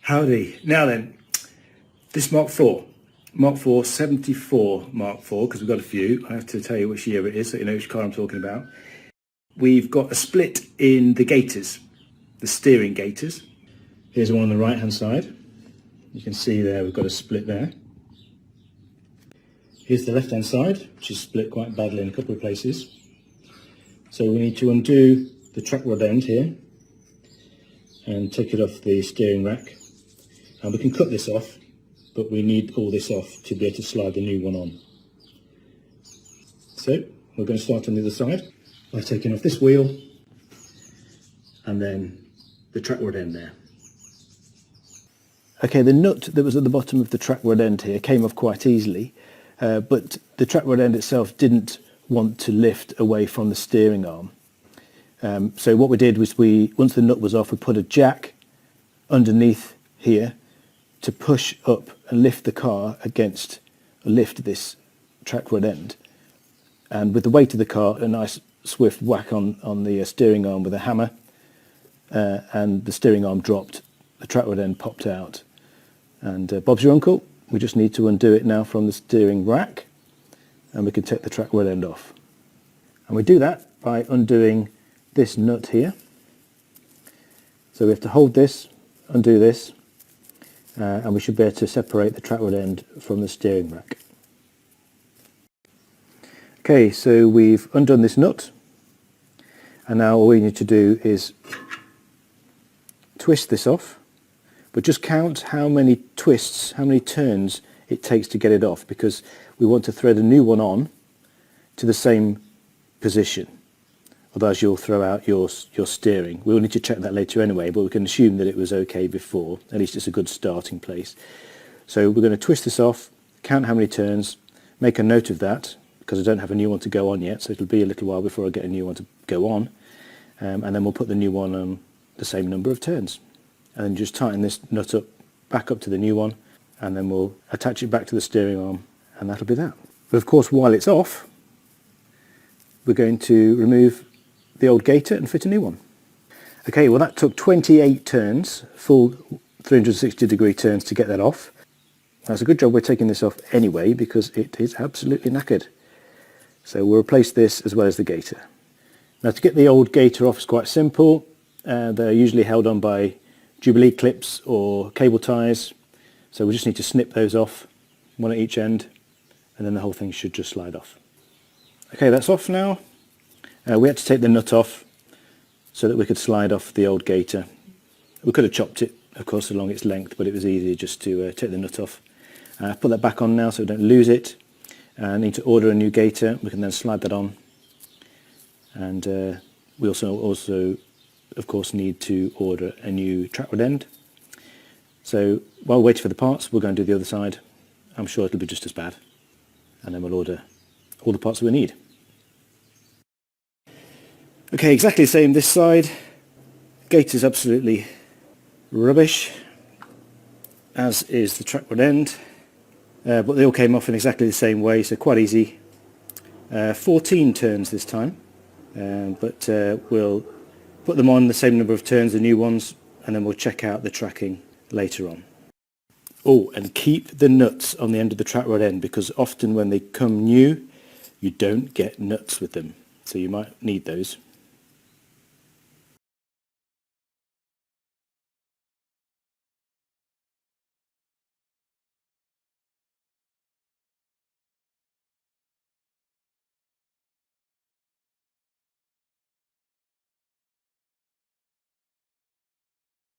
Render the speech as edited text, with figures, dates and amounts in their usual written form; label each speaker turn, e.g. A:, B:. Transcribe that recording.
A: Howdy. Now then, this Mark IV 74 Mark IV, because we've got a few. I have to tell you which year it is so you know which car I'm talking about. We've got a split in the Gaiters, the steering Gaiters. Here's one on the right hand side. You can see there we've got a split there. Here's the left hand side, which is split quite badly in a couple of places. So we need to undo the track rod end here and take it off the steering rack. And we can cut this off, but we need all this off to be able to slide the new one on. So we're going to start on the other side by taking off this wheel and then the track rod end there. Okay, the nut that was at the bottom of the track rod end here came off quite easily, but the track rod end itself didn't want to lift away from the steering arm. So what we did was once the nut was off, we put a jack underneath here to push up and lift the car lift this track rod end. And with the weight of the car, a nice swift whack on the steering arm with a hammer, and the steering arm dropped, the track rod end popped out. And Bob's your uncle. We just need to undo it now from the steering rack, and we can take the track rod end off. And we do that by undoing this nut here. So we have to hold this, undo this, and we should be able to separate the track rod end from the steering rack. Okay, so we've undone this nut, and now all we need to do is twist this off, but just count how many twists, how many turns it takes to get it off, because we want to thread a new one on to the same position. Otherwise you'll throw out your steering. We'll need to check that later anyway, but we can assume that it was okay before. At least it's a good starting place. So we're going to twist this off, count how many turns, make a note of that, because I don't have a new one to go on yet, so it'll be a little while before I get a new one to go on. And then we'll put the new one on the same number of turns. And then just tighten this nut up, back up to the new one, and then we'll attach it back to the steering arm, and that'll be that. But of course, while it's off, we're going to remove the old gaiter and fit a new one. Okay, well that took 28 turns, full 360-degree turns to get that off. That's a good job we're taking this off anyway, because it is absolutely knackered. So we'll replace this as well as the gaiter. Now to get the old gaiter off is quite simple. They're usually held on by Jubilee clips or cable ties. So we just need to snip those off, one at each end, and then the whole thing should just slide off. Okay, that's off now. We had to take the nut off so that we could slide off the old gaiter. We could have chopped it, of course, along its length, but it was easier just to take the nut off. Put that back on now so we don't lose it. I need to order a new gaiter. We can then slide that on. And we also, of course, need to order a new track rod end. So while we're waiting for the parts, we're going to do the other side. I'm sure it'll be just as bad. And then we'll order all the parts that we need. Okay, exactly the same this side. Gaiter's absolutely rubbish, as is the track rod end. But they all came off in exactly the same way, so quite easy. 14 turns this time, but we'll put them on the same number of turns, the new ones, and then we'll check out the tracking later on. Oh, and keep the nuts on the end of the track rod end, because often when they come new, you don't get nuts with them, so you might need those.